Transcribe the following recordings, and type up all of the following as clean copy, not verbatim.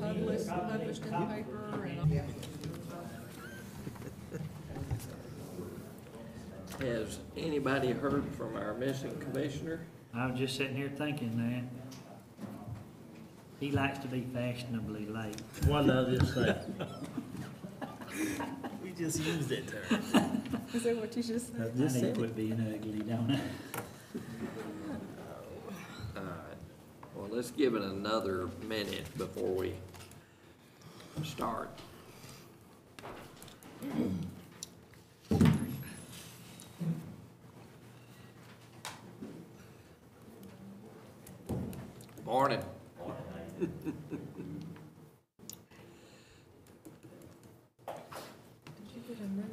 published in the paper and. Has anybody heard from our missing commissioner? I was just sitting here thinking that. He likes to be fashionably late. What did I just say? We just used that term. Is that what you just said? I need to quit being ugly, don't I? All right. Well, let's give it another minute before we start. Morning.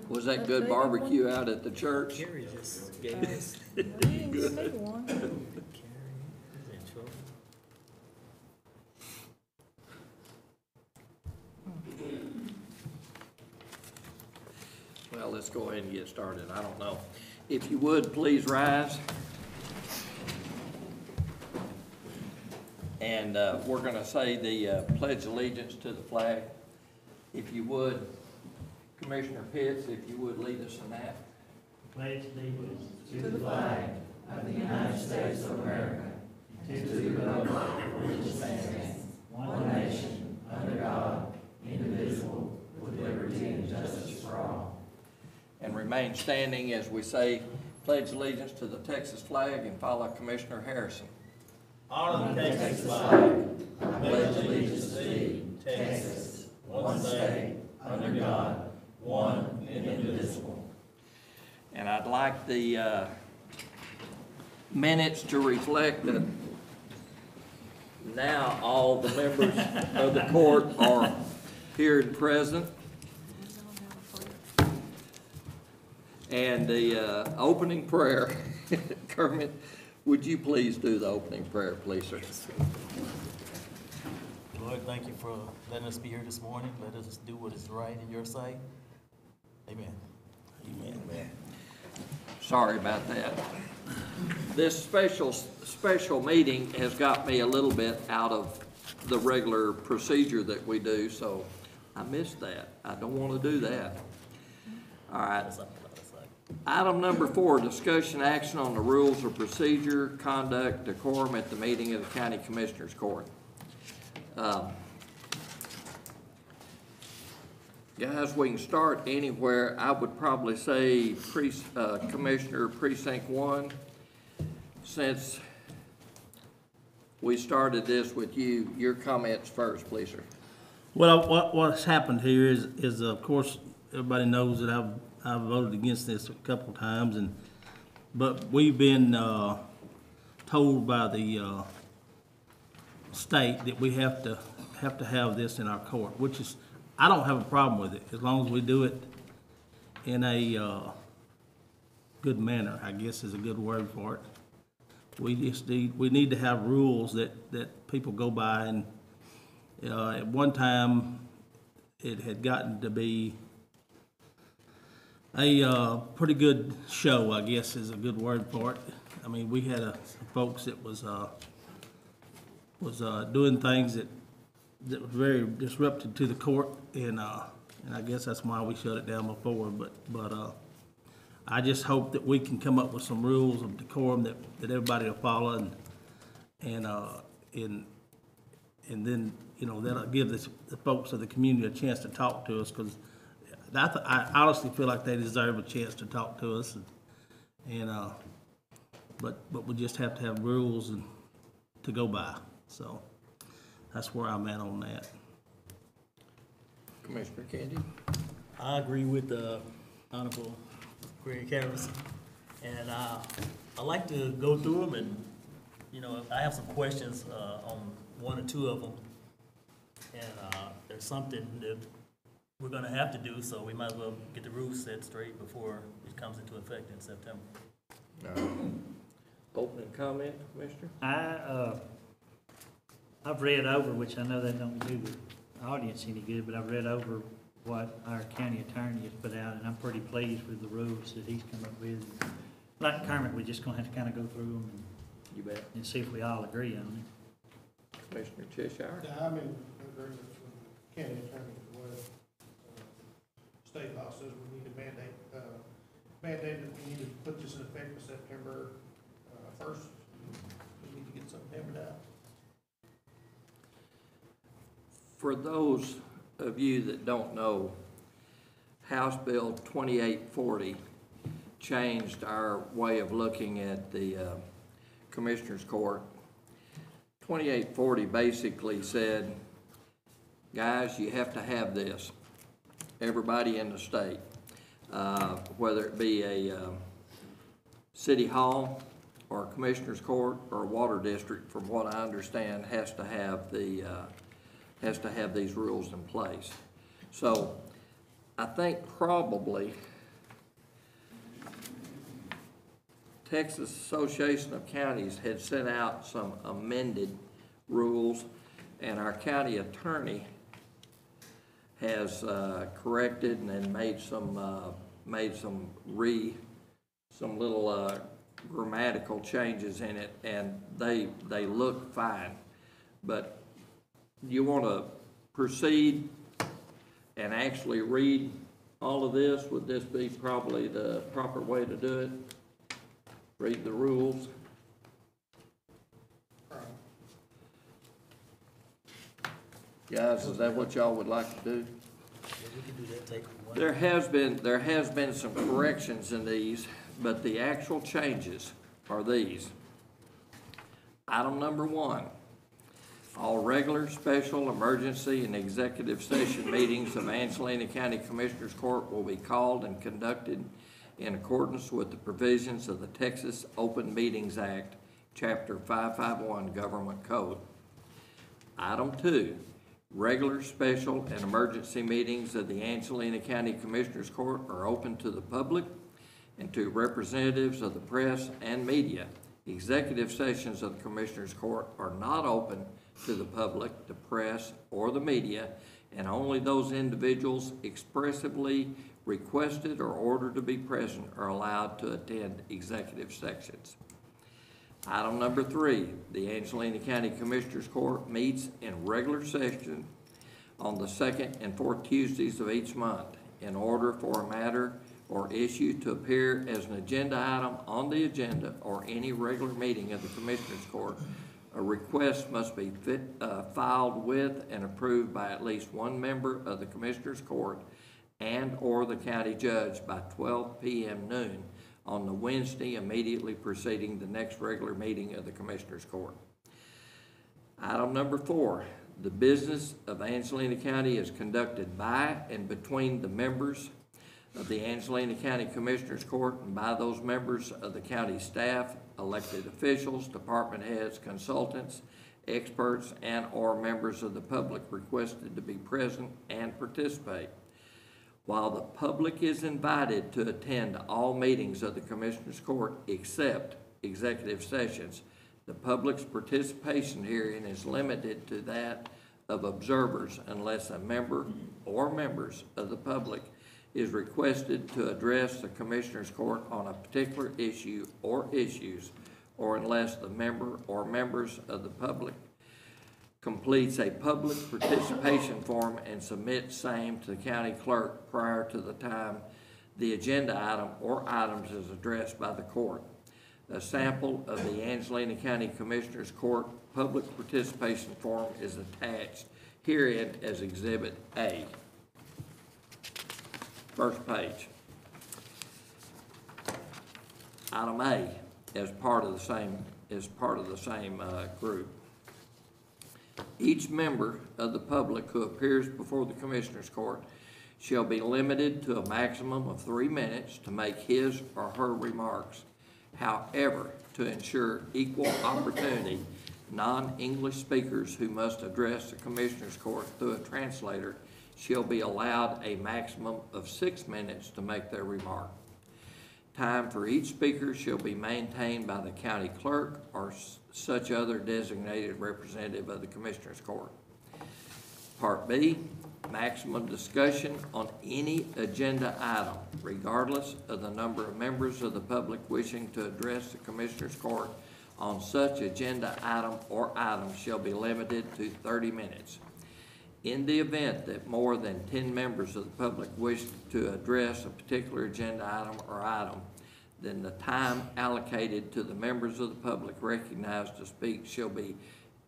Was that good barbecue out at the church? Carrie just gave us. You didn't give me one. Carrie is in trouble. Well, let's go ahead and get started. I don't know. If you would, please rise. And we're going to say the Pledge of Allegiance to the flag. If you would, Commissioner Pitts, if you would lead us in that. Pledge allegiance To the flag of the United States of America, to the republic for which it stands, one nation, under God, indivisible, with liberty and justice for all. And remain standing as we say Pledge Allegiance to the Texas flag and follow Commissioner Harrison. Honor the Texas flag. I pledge allegiance to thee, Texas, one state, under God, one and indivisible. And I'd like the minutes to reflect that now all the members of the court are here and present. And the opening prayer, Kermit, would you please do the opening prayer, please, sir? Lord, thank you for letting us be here this morning. Let us do what is right in your sight. Amen. Amen. Sorry about that. This special meeting has got me a little bit out of the regular procedure that we do, so I missed that. I don't want to do that. All right. Item number 4, discussion action on the rules of procedure, conduct, decorum at the meeting of the County Commissioners Court. Guys, we can start anywhere. I would probably say Commissioner Precinct 1, since we started this with you, your comments first, please, sir. Well, what's happened here is of course, everybody knows that I've voted against this a couple of times, but we've been told by the state that we have to have this in our court, which is, I don't have a problem with it as long as we do it in a good manner, I guess is a good word for it. We need to have rules that people go by, and at one time it had gotten to be a pretty good show, I guess is a good word for it. I mean, we had some folks that was doing things that was very disruptive to the court, and I guess that's why we shut it down before. But I just hope that we can come up with some rules of decorum that everybody will follow, and then that'll give the folks of the community a chance to talk to us, because I honestly feel like they deserve a chance to talk to us, but we just have to have rules to go by. So that's where I'm at on that. Commissioner Candy? I agree with the Honorable Greg Harrison, and I like to go through them, and I have some questions on one or two of them, and there's something that we're going to have to do, so we might as well get the rules set straight before it comes into effect in September. Opening comment, Commissioner? I've read over, which I know that don't do the audience any good, but I've read over what our county attorney has put out, and I'm pretty pleased with the rules that he's come up with. Like Kermit, we're just going to have to kind of go through them You bet. and see if we all agree on it. Commissioner Cheshire? Yeah, I'm in agreement county attorney as well. State law says we need to mandate that we need to put this in effect for September, first. We need to get something hammered out. For those of you that don't know, House Bill 2840 changed our way of looking at the Commissioners Court. 2840 basically said, guys, you have to have this. Everybody in the state, whether it be a city hall or a Commissioners Court or a water district, from what I understand, has to have these rules in place. So I think probably Texas Association of Counties had sent out some amended rules, and our county attorney has corrected and then made some little grammatical changes in it, and they look fine. But you want to proceed and actually read all of this? Would this be probably the proper way to do it? Read the rules. Guys, is that what y'all would like to do? Yeah, we can do that, take one. There has been some corrections in these, but the actual changes are these. Item number 1, all regular, special, emergency, and executive session meetings of Angelina County Commissioners Court will be called and conducted in accordance with the provisions of the Texas Open Meetings Act, Chapter 551 Government Code. Item 2, regular, special, and emergency meetings of the Angelina County Commissioners Court are open to the public and to representatives of the press and media. Executive sessions of the Commissioners Court are not open to the public, the press, or the media, and only those individuals expressively requested or ordered to be present are allowed to attend executive sessions. Item number 3, the Angelina County Commissioners Court meets in regular session on the 2nd and 4th Tuesdays of each month. In order for a matter or issue to appear as an agenda item on the agenda or any regular meeting of the Commissioners Court, a request must be filed with and approved by at least one member of the Commissioners Court and or the county judge by 12 p.m. noon on the Wednesday immediately preceding the next regular meeting of the Commissioners Court. Item number 4, the business of Angelina County is conducted by and between the members of the Angelina County Commissioners Court and by those members of the county staff, elected officials, department heads, consultants, experts, and or members of the public requested to be present and participate. While the public is invited to attend all meetings of the Commissioners Court except executive sessions, the public's participation herein is limited to that of observers unless a member or members of the public is requested to address the Commissioners Court on a particular issue or issues, or unless the member or members of the public completes a public participation form and submits same to the county clerk prior to the time the agenda item or items is addressed by the court. A sample of the Angelina County Commissioners Court public participation form is attached herein as Exhibit A. First page. Item A, as part of the same group. Each member of the public who appears before the Commissioners Court shall be limited to a maximum of 3 minutes to make his or her remarks. However, to ensure equal opportunity, non-English speakers who must address the Commissioners Court through a translator shall be allowed a maximum of 6 minutes to make their remark. Time for each speaker shall be maintained by the county clerk or such other designated representative of the Commissioners Court. Part B, maximum discussion on any agenda item, regardless of the number of members of the public wishing to address the Commissioners Court on such agenda item or items shall be limited to 30 minutes. In the event that more than 10 members of the public wish to address a particular agenda item or item, then the time allocated to the members of the public recognized to speak shall be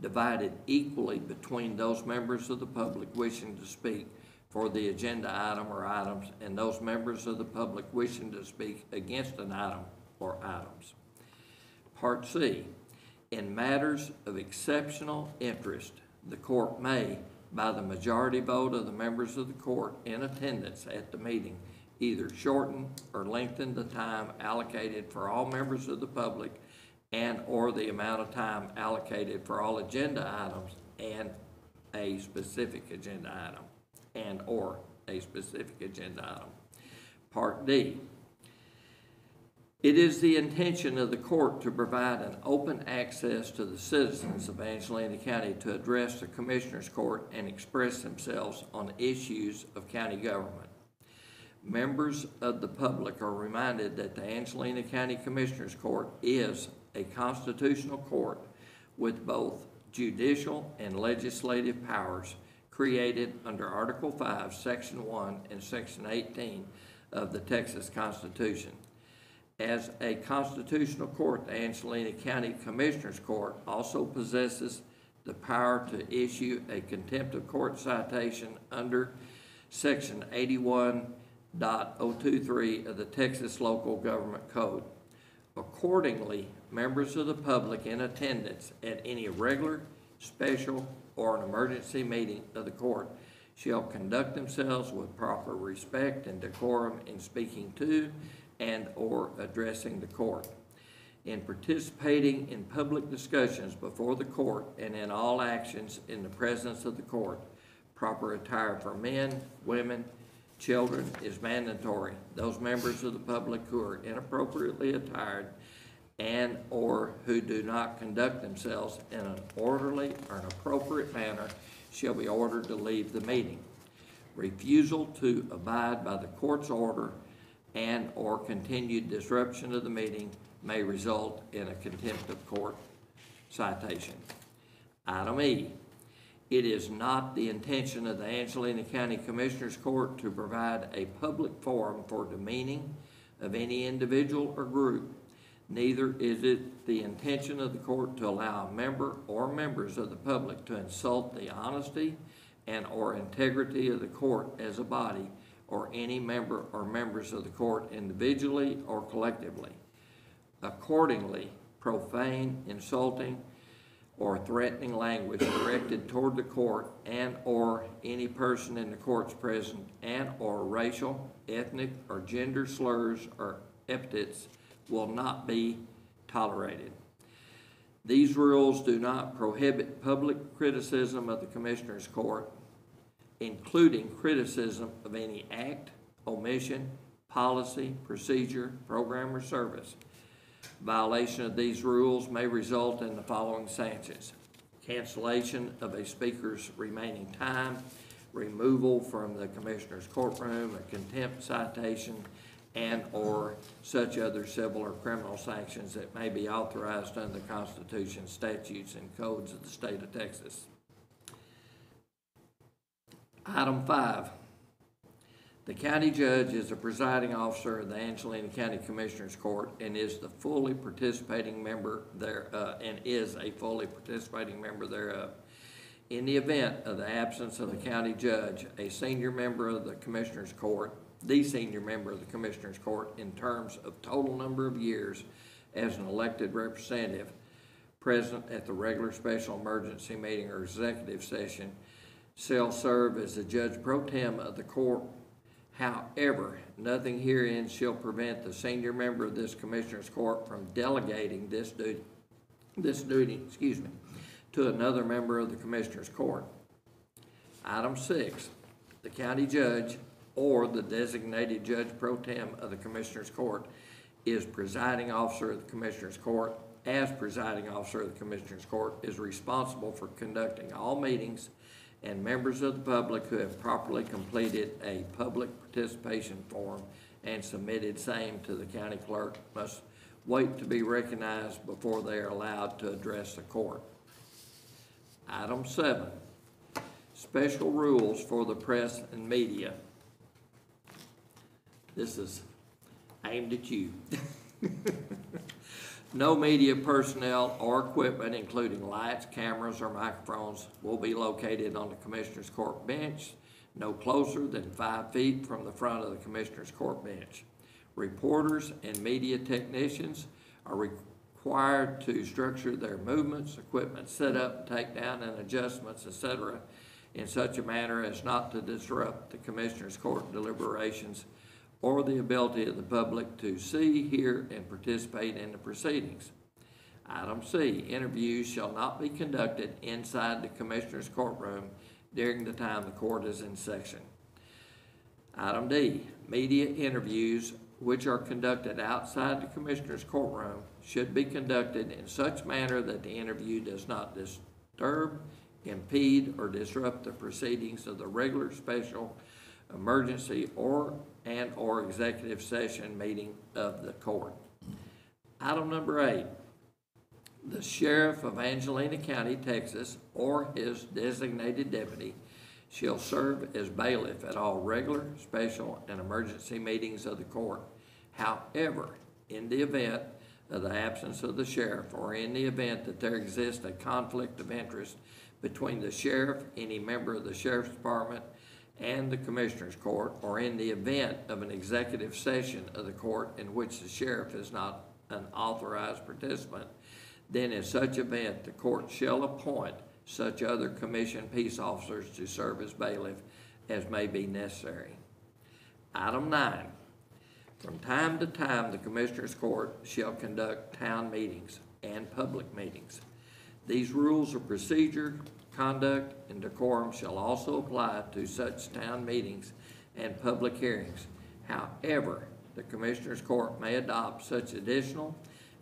divided equally between those members of the public wishing to speak for the agenda item or items and those members of the public wishing to speak against an item or items. Part C, in matters of exceptional interest, the court may, by the majority vote of the members of the court in attendance at the meeting, either shorten or lengthen the time allocated for all members of the public and or the amount of time allocated for all agenda items and a specific agenda item and or a specific agenda item. Part D, it is the intention of the court to provide an open access to the citizens of Angelina County to address the Commissioners Court and express themselves on issues of county government. Members of the public are reminded that the Angelina County Commissioners Court is a constitutional court with both judicial and legislative powers created under Article 5, Section 1 and Section 18 of the Texas Constitution. As a constitutional court, the Angelina County Commissioners Court also possesses the power to issue a contempt of court citation under Section 81.023 of the Texas Local Government Code. Accordingly, members of the public in attendance at any regular, special, or an emergency meeting of the court shall conduct themselves with proper respect and decorum in speaking to and or addressing the court. In participating in public discussions before the court and in all actions in the presence of the court, proper attire for men, women, children is mandatory. Those members of the public who are inappropriately attired and or who do not conduct themselves in an orderly or an appropriate manner shall be ordered to leave the meeting. Refusal to abide by the court's order and or continued disruption of the meeting may result in a contempt of court citation. Item E, it is not the intention of the Angelina County Commissioners Court to provide a public forum for demeaning of any individual or group. Neither is it the intention of the court to allow a member or members of the public to insult the honesty and or integrity of the court as a body or any member or members of the court individually or collectively. Accordingly, profane, insulting, or threatening language directed toward the court and or any person in the court's presence and or racial, ethnic, or gender slurs or epithets will not be tolerated. These rules do not prohibit public criticism of the Commissioners Court, including criticism of any act, omission, policy, procedure, program, or service. Violation of these rules may result in the following sanctions: cancellation of a speaker's remaining time, removal from the Commissioner's courtroom, a contempt citation, and or such other civil or criminal sanctions that may be authorized under the Constitution, statutes, and codes of the state of Texas. Item 5, the county judge is the presiding officer of the Angelina County Commissioners Court and is the fully participating member thereof. In the event of the absence of the county judge, a senior member of the Commissioners Court, the senior member of the Commissioners Court in terms of total number of years as an elected representative present at the regular, special, emergency meeting or executive session shall serve as the judge pro tem of the court. However, nothing herein shall prevent the senior member of this Commissioners Court from delegating this duty to another member of the Commissioners Court. Item 6, the county judge or the designated judge pro tem of the Commissioners Court is presiding officer of the Commissioners Court. As presiding officer of the Commissioners Court is responsible for conducting all meetings, and members of the public who have properly completed a public participation form and submitted same to the county clerk must wait to be recognized before they are allowed to address the court. Item 7, special rules for the press and media. This is aimed at you. No media personnel or equipment, including lights, cameras, or microphones, will be located on the Commissioners Court bench no closer than 5 feet from the front of the Commissioners Court bench. Reporters and media technicians are required to structure their movements, equipment setup, takedown, and adjustments, etc., in such a manner as not to disrupt the Commissioners Court deliberations or the ability of the public to see, hear, and participate in the proceedings. Item C, interviews shall not be conducted inside the Commissioner's courtroom during the time the court is in session. Item D, media interviews which are conducted outside the Commissioner's courtroom should be conducted in such manner that the interview does not disturb, impede, or disrupt the proceedings of the regular, special, emergency, or executive session meeting of the court. Item number 8, the sheriff of Angelina County, Texas, or his designated deputy shall serve as bailiff at all regular, special, and emergency meetings of the court. However, in the event of the absence of the sheriff, or in the event that there exists a conflict of interest between the sheriff, any member of the sheriff's department, and the Commissioner's Court, or in the event of an executive session of the court in which the sheriff is not an authorized participant, then in such event the court shall appoint such other commissioned peace officers to serve as bailiff as may be necessary. Item 9, from time to time the Commissioner's Court shall conduct town meetings and public meetings. These rules of procedure, conduct, and decorum shall also apply to such town meetings and public hearings. However, the Commissioner's Court may adopt such additional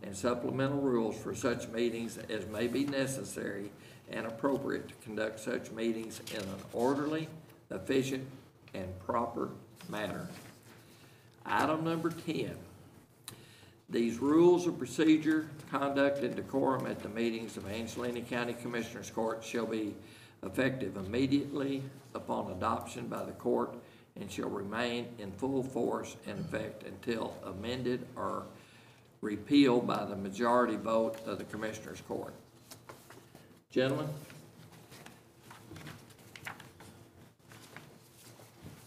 and supplemental rules for such meetings as may be necessary and appropriate to conduct such meetings in an orderly, efficient, and proper manner. Item number 10. These rules of procedure, conduct, and decorum at the meetings of Angelina County Commissioners Court shall be effective immediately upon adoption by the court and shall remain in full force and effect until amended or repealed by the majority vote of the Commissioners Court. Gentlemen?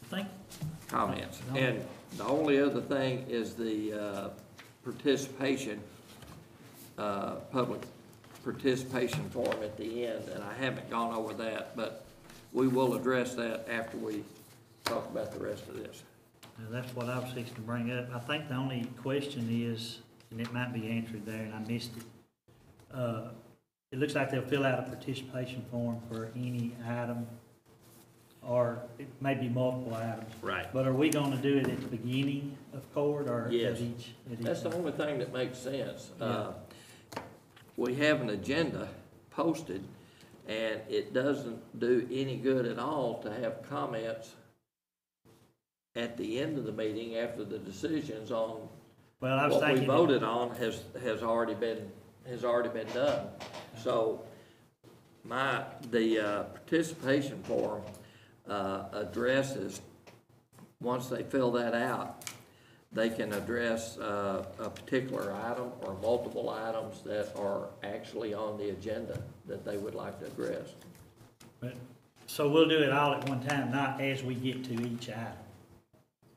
Thank Comments? No. And the only other thing is the participation, public participation form at the end, and I haven't gone over that, but we will address that after we talk about the rest of this. Now, that's what I was fixing to bring up. I think the only question is, and it might be answered there and I missed it. It looks like they'll fill out a participation form for any item, or it may be multiple items. Right. But are we gonna do it at the beginning of court or Yes. at each? That's the only thing that makes sense. Yeah. We have an agenda posted, and it doesn't do any good at all to have comments at the end of the meeting after the decisions on Well, I was what we thinking. voted on has already been done. So the participation form addresses, once they fill that out, they can address a particular item or multiple items that are actually on the agenda that they would like to address. But, so we'll do it all at one time, not as we get to each item.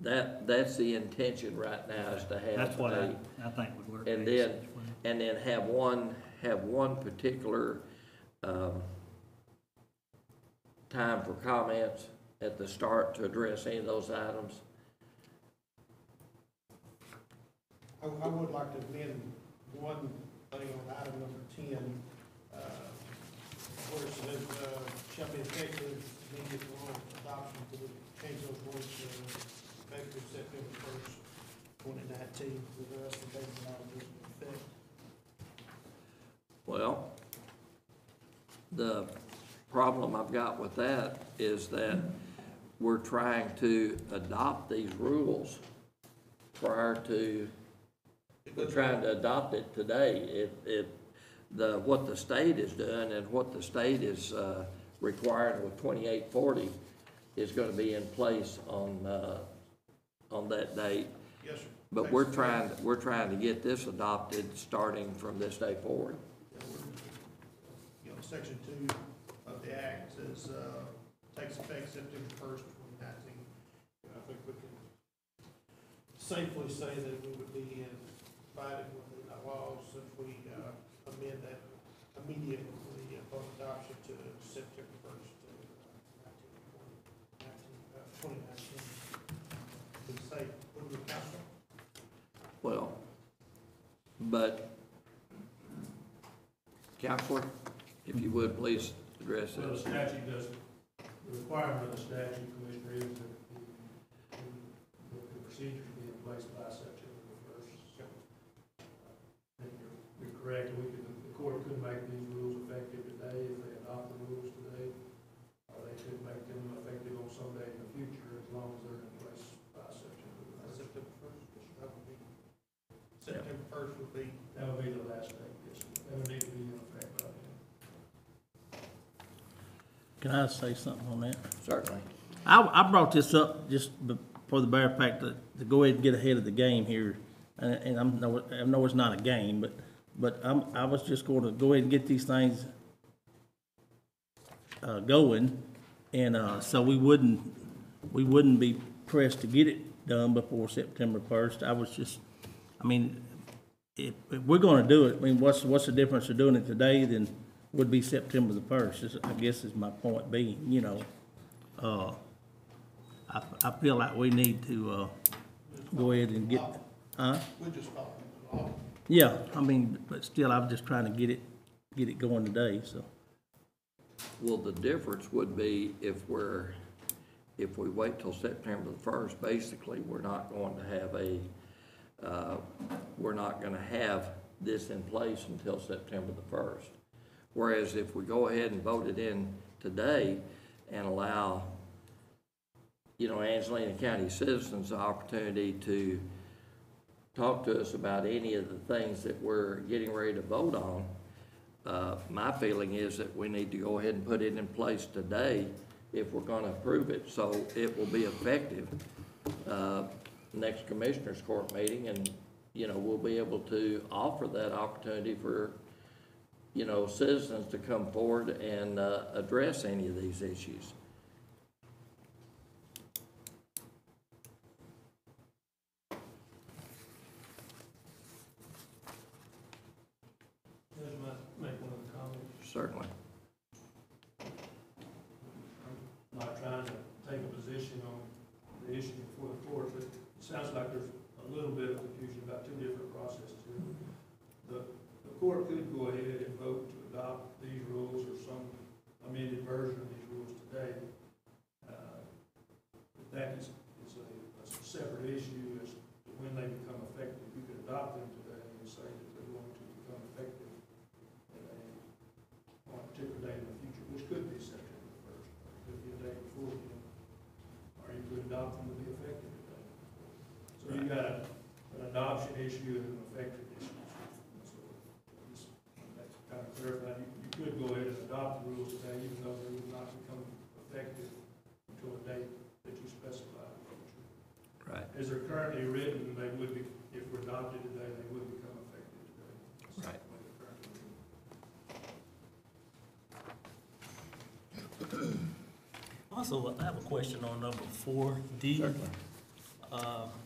That's the intention right now, is to have That's what I think would work. and best. then have one particular time for comments at the start to address any of those items. I would like to amend one thing on item number 10, where it says, shall be effective immediate upon adoption, to change those words to effective September 1st, 2019, with the rest of the things that I would effect. Well, the problem I've got with that is that we're trying to adopt these rules prior to, we're trying to adopt it today. What the state is doing and what the state is requiring with 2840 is gonna be in place on that date. Yes, sir. But we're trying to get this adopted starting from this day forward. You know, section 2 of the act says, takes effect September 1st, 2019. And I think we can safely say that we would be in fighting with the laws if we amend that immediately upon adoption to September 1st, 2019. We say, what do we counsel? Well, but, Counselor, if you would, please address Well, the this. statute does, the requirement of the statute, Commissioner, is that the procedures be in place by September the 1st. I think you're correct, the court could make these rules effective today if they adopt the rules today, or they could make them effective on some day in the future, as long as they're in place by September the 1st. September 1st, that would be, September 1st would be. That would be the last day, yes, sir. That would need to be in effect by then. Can I say something on that? Certainly. I brought this up just for the bare fact to go ahead and get ahead of the game here. And I know it's not a game, but I was just going to go ahead and get these things going. And so we wouldn't be pressed to get it done before September 1st. If we're going to do it, I mean, what's the difference of doing it today than would be September the 1st, I guess is my point being, you know. I feel like we need to go ahead and get, We just follow the law. yeah, I mean, but still, I'm just trying to get it going today, so. Well, the difference would be if we wait till September the 1st, basically, we're not going to have this in place until September the 1st. Whereas if we go ahead and vote it in today and allow, you know, Angelina County citizens the opportunity to talk to us about any of the things that we're getting ready to vote on, my feeling is that we need to go ahead and put it in place today if we're gonna approve it, so it will be effective next Commissioners Court meeting, and, you know, we'll be able to offer that opportunity for, you know, citizens to come forward and address any of these issues. Judge, might make one of the comments. Certainly. I'm not trying to take a position on the issue before the court, but it sounds like there's a little bit of confusion about two different processes here. The court could go ahead and vote to adopt these rules or some amended version of these rules today. But that is a separate issue as to when they become effective. You could adopt them today and say that they're going to become effective on a particular date in the future, which could be September the 1st, or it could be a day before, you know, or you could adopt them to be effective today. So you've got an adoption issue and an effective issue. So just that kind of clarify, you could go ahead and adopt the rules today, even though they would not become effective until a date that you specify. Right. As they're currently written, they would be, if we're adopted today, they would become effective today. That's Right. the way they're currently written. Also, I have a question on number 4D. Certainly.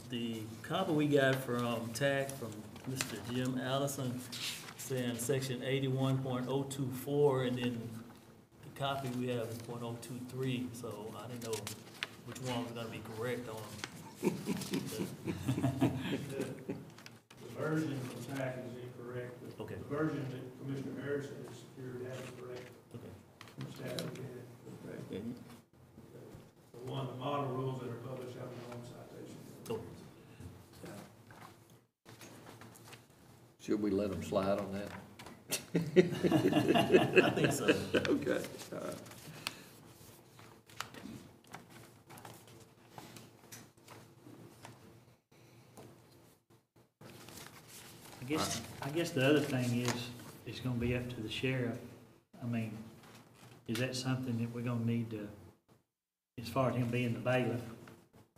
The copy we got from TAC, from Mr. Jim Allison, saying section 81.024, and then the copy we have is .023, so I didn't know which one was gonna be correct on. The version from TAC is incorrect, but Okay. the version that Commissioner Harrison has secured has it correct. Okay. Staff looked at it. The model rules that are published have their own citation. Okay. Should we let them slide on that? I think so. Okay, all right. I guess the other thing is, it's gonna be up to the sheriff. I mean, is that something that we're gonna need to, as far as him being the bailiff,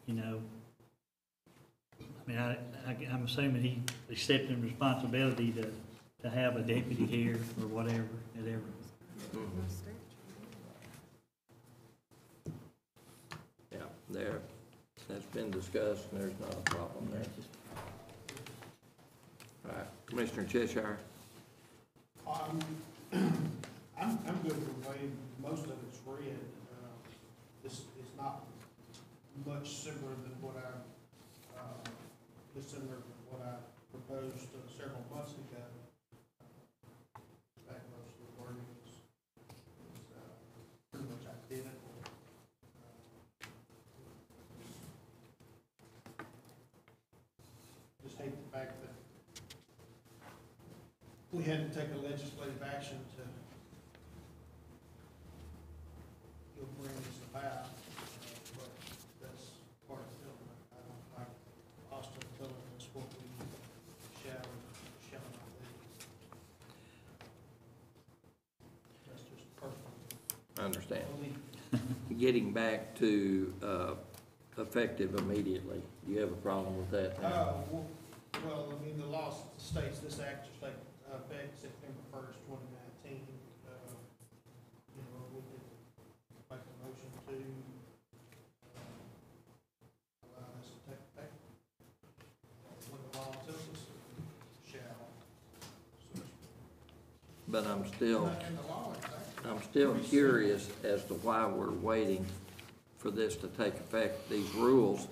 you know? I mean, I'm assuming he accepting responsibility to have a deputy here or whatever, Yeah, there, that's been discussed, and there's not a problem there. All right, Commissioner Cheshire? I'm good with the way most of it's read. This is not much similar than what similar to what I proposed several months ago. In fact, most of the wording is pretty much identical. Just hate the fact that we had to take a legislative action to bring this about, but that's part of the film. I don't like Austin telling us what we shall not do. That's just personal. I understand. belief. Getting back to effective immediately, do you have a problem with that? Well, I mean, the law states this act will take effect September 1st, 2019. You know, we could make a motion to allow this to take effect. When the law tells us it shall. So, But I'm still, in the law, exactly. I'm still curious as to why we're waiting for this to take effect. These rules,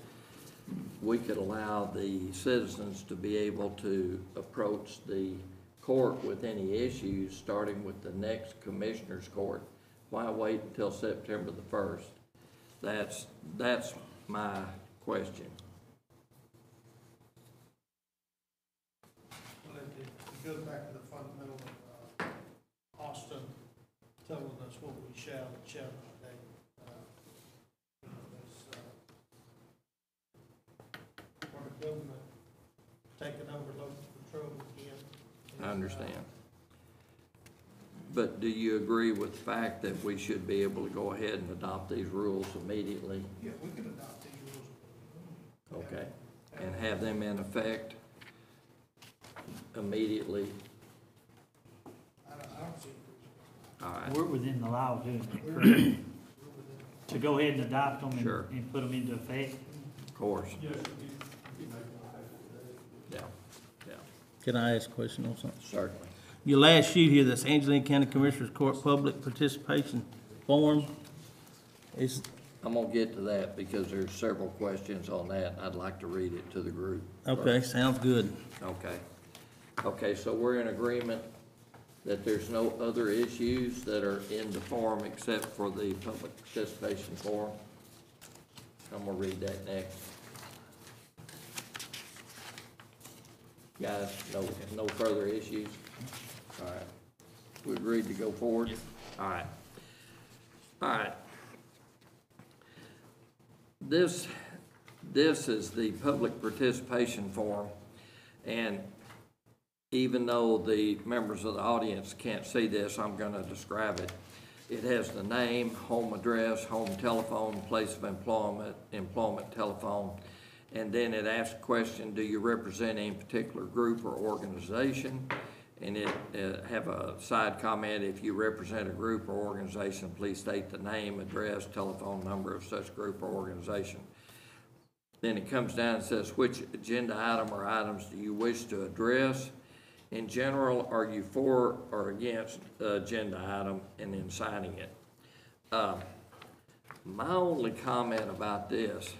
we could allow the citizens to be able to approach the court with any issues, starting with the next commissioner's court. Why wait until September the 1st? That's my question. Well, it goes back to the fundamental of Austin telling us what we shall and shall not do. You know, that's part of government taking over local control again. I understand. But do you agree with the fact that we should be able to go ahead and adopt these rules immediately? Yeah, we can adopt these rules. Okay, and have them in effect immediately? I don't see it. All right, We're within the law of doing that, We're correct? within- To go ahead and adopt them Sure. and put them into effect? of course, Yes, you make one. yeah, yeah, Can I ask a question on something? certainly. Your last sheet here, that's Angelina County Commissioners Court Public Participation Form. It's, I'm gonna get to that because there's several questions on that. I'd like to read it to the group. okay, sounds good. Okay. Okay, so we're in agreement that there's no other issues that are in the form except for the public participation form? I'm gonna read that next. Guys, no further issues? All right. We agreed to go forward? Yes. All right. All right. This is the public participation form, and even though the members of the audience can't see this, I'm gonna describe it. It has the name, home address, home telephone, place of employment, employment telephone, and then it asks a question, do you represent any particular group or organization? And it have a side comment, if you represent a group or organization, please state the name, address, telephone number of such group or organization. Then it comes down and says, which agenda item or items do you wish to address? In general, are you for or against the agenda item, and then signing it? My only comment about this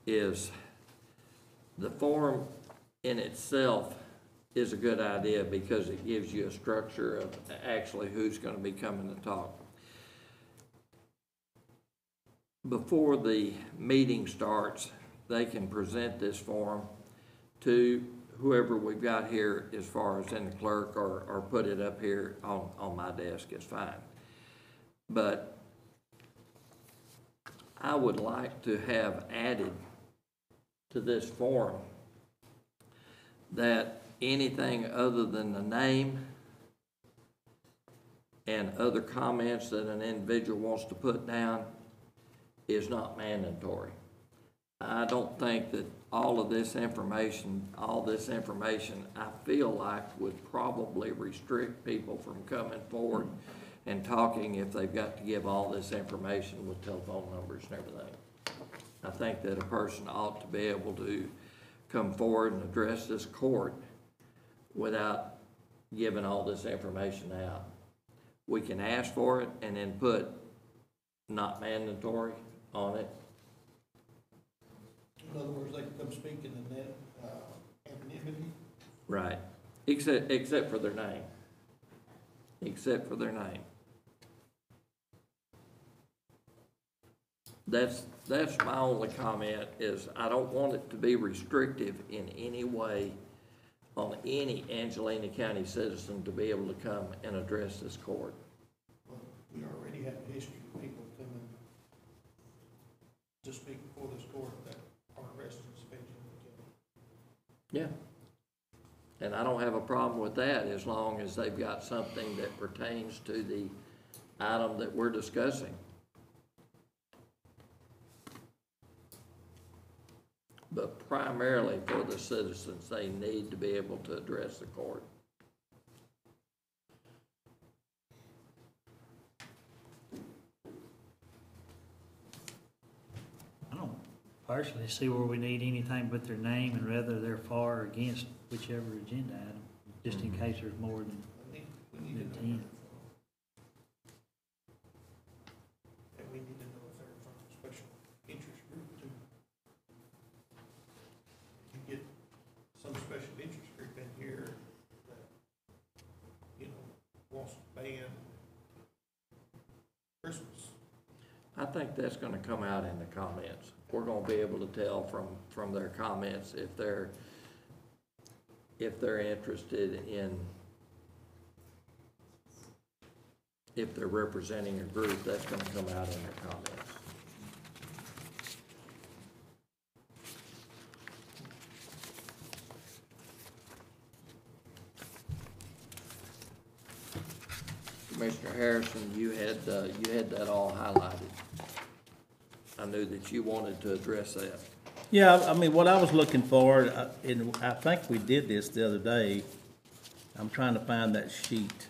is the form in itself is a good idea because it gives you a structure of actually who's going to be coming to talk. Before the meeting starts, they can present this form to whoever we've got here as far as in the clerk, or put it up here on my desk is fine. But I would like to have added to this form that anything other than the name and other comments that an individual wants to put down is not mandatory. I don't think that all this information, I feel like would probably restrict people from coming forward and talking if they've got to give all this information with telephone numbers and everything. I think that a person ought to be able to come forward and address this court without giving all this information out. We can ask for it and then put not mandatory on it. In other words, they can come speak in the net, anonymity. Right. Except for their name. Except for their name. That's my only comment, is I don't want it to be restrictive in any way on any Angelina County citizen to be able to come and address this court. Well, we already have a history of people coming to speak before this court that are residents of Angelina County. Yeah. And I don't have a problem with that as long as they've got something that pertains to the item that we're discussing. But primarily for the citizens, they need to be able to address the court. I don't personally see where we need anything but their name and whether they're for or against whichever agenda item, just in case there's more than We need to know. 10. And we need to know if they're from a special interest group too. You get some special interest group in here that, you know, wants to ban Christmas. I think that's gonna come out in the comments. We're gonna be able to tell from their comments if they're interested in, if they're representing a group, that's gonna come out in their comments. Commissioner Harrison, you had that all highlighted. I knew that you wanted to address that. Yeah, I mean, what I was looking for, and I think we did this the other day, I'm trying to find that sheet.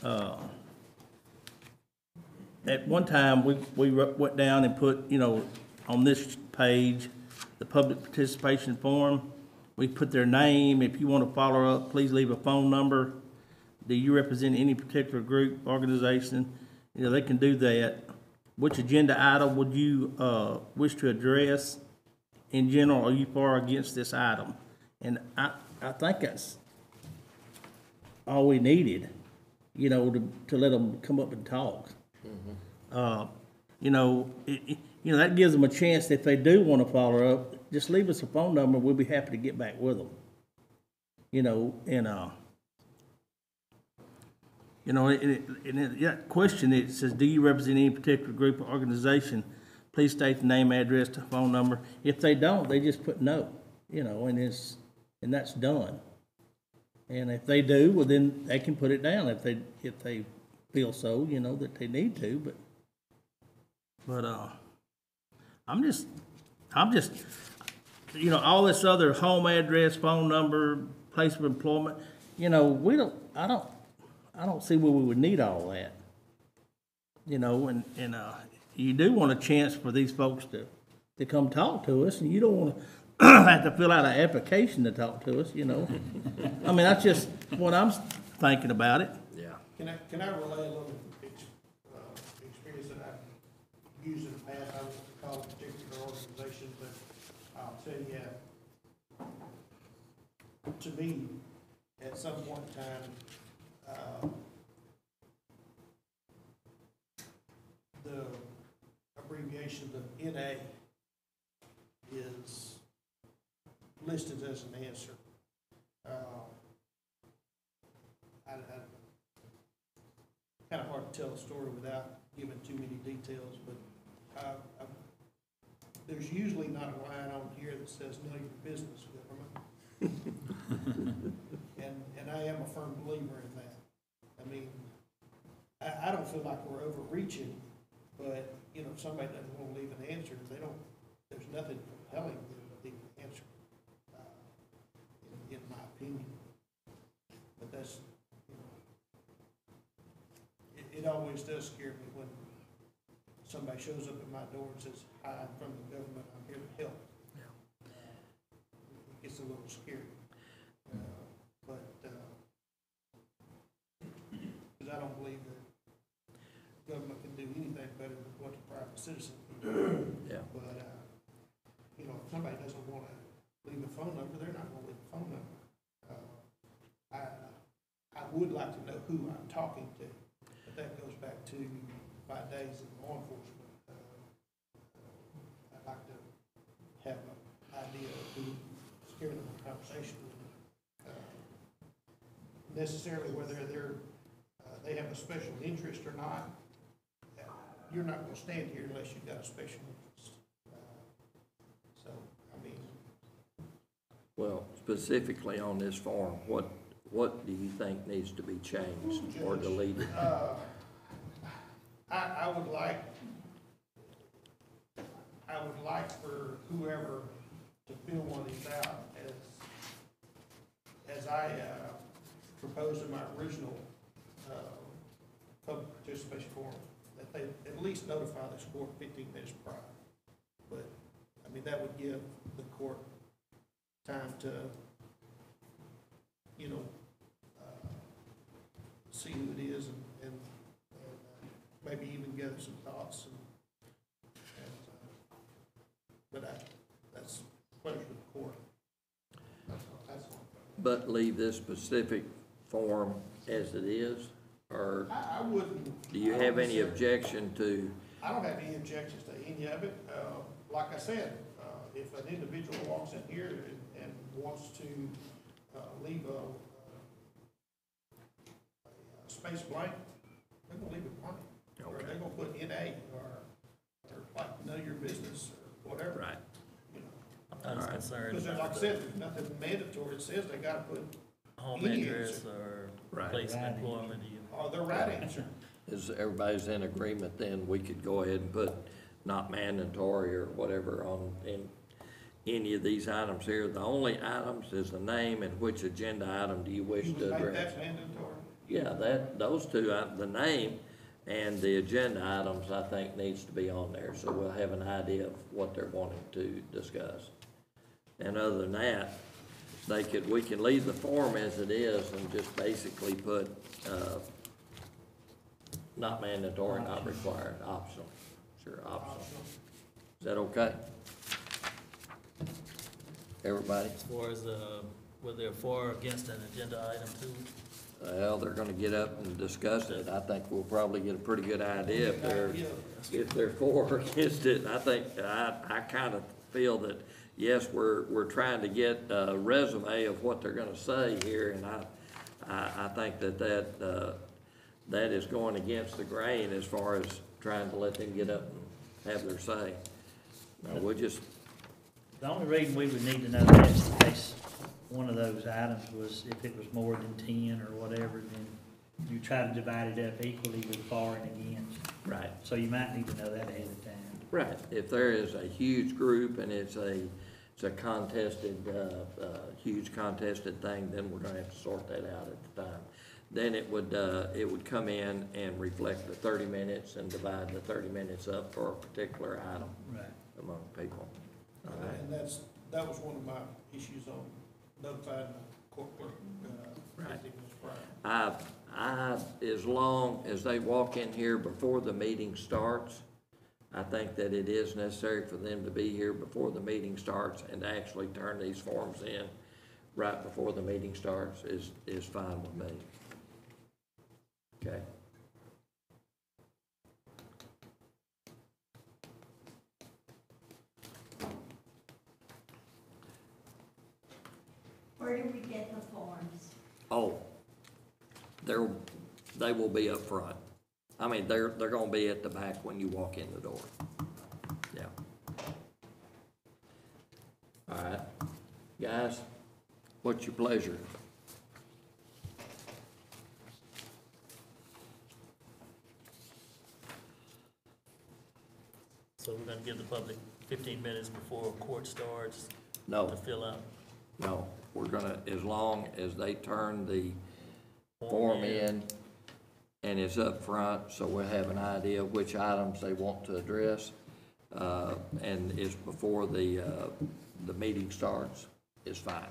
At one time, we went down and put, you know, on this page, the public participation form, we put their name. If you want to follow up, please leave a phone number. Do you represent any particular group, organization? You know, they can do that. Which agenda item would you wish to address? In general, are you for or against this item? And I think that's all we needed, you know, to let them come up and talk. You know, that gives them a chance, if they do want to follow up, just leave us a phone number. We'll be happy to get back with them. You know, and you know, in that question, it says, do you represent any particular group or organization? Please state the name, address, the phone number. If they don't, they just put no, you know, and that's done. And if they do, well, then they can put it down if they feel so, you know, that they need to. But I'm just, you know, all this other home address, phone number, place of employment, you know, I don't see where we would need all that. You know, and you do want a chance for these folks to come talk to us, and you don't want to have to fill out an application to talk to us, you know. I mean, that's just what I'm thinking about it. Yeah. Can I relay a little experience that I've used in the past? I won't call a particular organization, but I'll tell you, to me, at some point in time, the abbreviation of NA is listed as an answer. Kind of hard to tell a story without giving too many details, but there's usually not a line on here that says know your business, government. And I am a firm believer in that. I mean, feel like we're overreaching, but, you know, if somebody doesn't want to leave an answer, there's nothing compelling them to leave an answer, in my opinion. But that's, you know, it always does scare me when somebody shows up at my door and says, "Hi, I'm from the government, I'm here to help." It gets a little scary. Because I don't believe that government can do anything better than what the private citizen can do. Yeah. But, you know, if somebody doesn't want to leave a phone number, they're not going to leave a phone number. I would like to know who I'm talking to, but that goes back to my days in law enforcement. I'd like to have an idea of who's giving them a conversation with me. Necessarily whether they have a special interest or not. You're not going to stand here unless you've got a special interest. So, I mean. Well, specifically on this form, what do you think needs to be changed or Judge, deleted? I would like for whoever to fill one of these out as I proposed in my original public participation form, that they at least notify this court 15 minutes prior. But, I mean, that would give the court time to, you know, see who it is and maybe even gather some thoughts. But that's pleasure of the court. That's all. But leave this specific form as it is, or I wouldn't. do you have any objection to? I don't have any objections to any of it. Like I said, if an individual walks in here and wants to leave a space blank, they're gonna leave it blank. Or they're gonna put NA or like know your business or whatever. Right. You know. I'm not as Alright. concerned Because like I about said, the there's nothing mandatory. It says they gotta put home any address answer. or Right. place of Right. employment. You- or the right answer. Is everybody's in agreement, then we could go ahead and put not mandatory or whatever on in any of these items here. The only items is the name and which agenda item do you wish You would to make address. that mandatory. Yeah, those two, the name and the agenda items, I think needs to be on there, so we'll have an idea of what they're wanting to discuss. And other than that, we can leave the form as it is and just basically put, not mandatory, not required, optional. Sure, optional. Is that okay? Everybody? As far as, whether they're for or against an agenda item too. Well, they're gonna get up and discuss it. I think we'll probably get a pretty good idea if they're for or against it. I think, I kind of feel that, yes, we're trying to get a resume of what they're gonna say here, and I think that is going against the grain as far as trying to let them get up and have their say. No, we'll just, The only reason we would need to know that is in case one of those items was, if it was more than 10 or whatever, then you try to divide it up equally with for and against. right. So you might need to know that ahead of time. Right, if there is a huge group and it's a contested, huge contested thing, then we're gonna have to sort that out at the time. Then it would come in and reflect the 30 minutes and divide the 30 minutes up for a particular item Right. among people. All right. And that was one of my issues on notifying the court clerk, Right. 15 minutes prior. As long as they walk in here before the meeting starts, I think that it is necessary for them to be here before the meeting starts and to actually turn these forms in right before the meeting starts is fine with me. Okay. Where do we get the forms? Oh, they will be up front. I mean, they're gonna be at the back when you walk in the door. Yeah. All right, guys, what's your pleasure? So we're gonna give the public 15 minutes before court starts No, to fill out. no, we're gonna, as long as they turn the form in and it's up front, so we'll have an idea of which items they want to address, and it's before the meeting starts, is fine.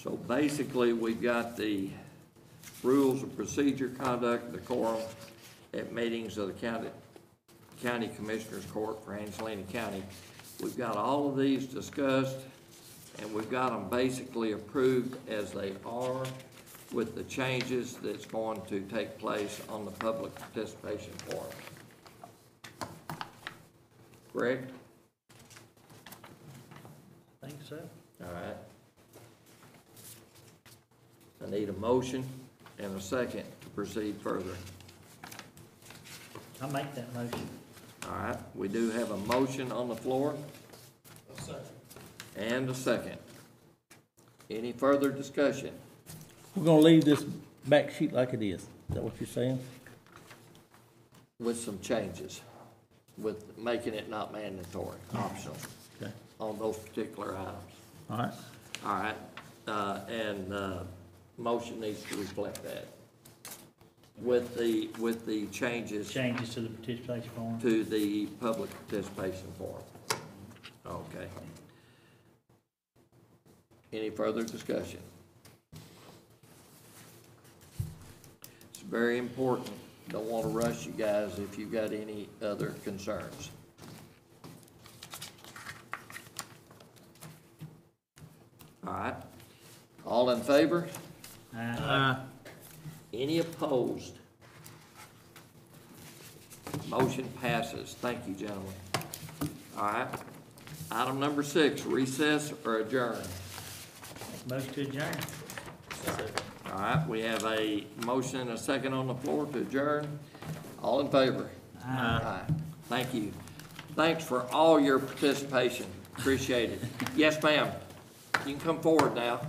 So basically, we've got the rules of procedure, conduct, decorum at meetings of the County Commissioners Court for Angelina County. We've got all of these discussed, and we've got them basically approved as they are with the changes that's going to take place on the public participation form. Correct? I think so. All right. I need a motion and a second to proceed further. I'll make that motion. All right, we do have a motion on the floor A second. and a second. Any further discussion? We're gonna leave this back sheet like it is. Is that what you're saying? With some changes, with making it not mandatory, optional, Okay, on those particular items. all right. All right, and motion needs to reflect that. With the changes Changes to the participation form. to the public participation form. Okay. Any further discussion? It's very important. Don't want to rush you guys if you've got any other concerns. All right. All in favor? Any opposed? Motion passes. Thank you, gentlemen. All right. Item number 6, recess or adjourn. Motion to adjourn. All right, we have a motion and a second on the floor to adjourn. All in favor? Aye. Thank you. Thanks for all your participation. Appreciate it. Yes, ma'am. You can come forward now.